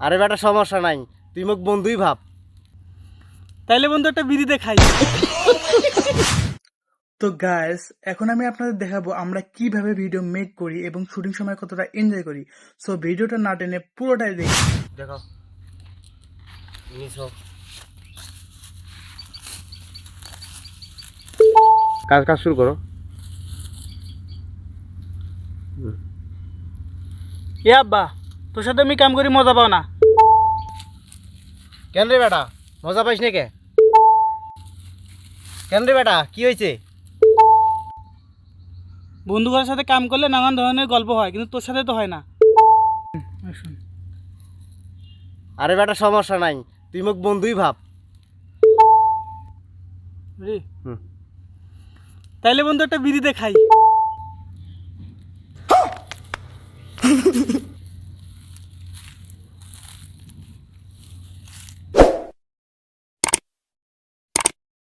আরে বেটা সমস্যা নাই, তুই মোক বন্ধুই ভাব। তাইলে বন্ধু একটা বিড়িতে খাই। তো গাইস, এখন আমি আপনাদের দেখাবো আমরা কিভাবে ভিডিও মেক করি এবং শুটিং সময় কতটা এনজয় করি। সো ভিডিওটা না টেনে পুরোটাই দেখি। দেখো নিছো কাজ কাজ শুরু করো। এ আব্বা, তোর সাথে আমি কাম করি মজা পাও না? কেন রে বেটা, মজা পাইস নে কে? কেন রে বেটা, কি হয়েছে? বন্ধুদের সাথে কাম করলে নানান ধরনের গল্প হয়, কিন্তু তোর সাথে তো হয় না। আরে বেটা সমস্যা নাই, তুই মোক বন্ধুই ভাব। রে, হুম। তাইলে বন্ধু একটা বিড়িতে খাই।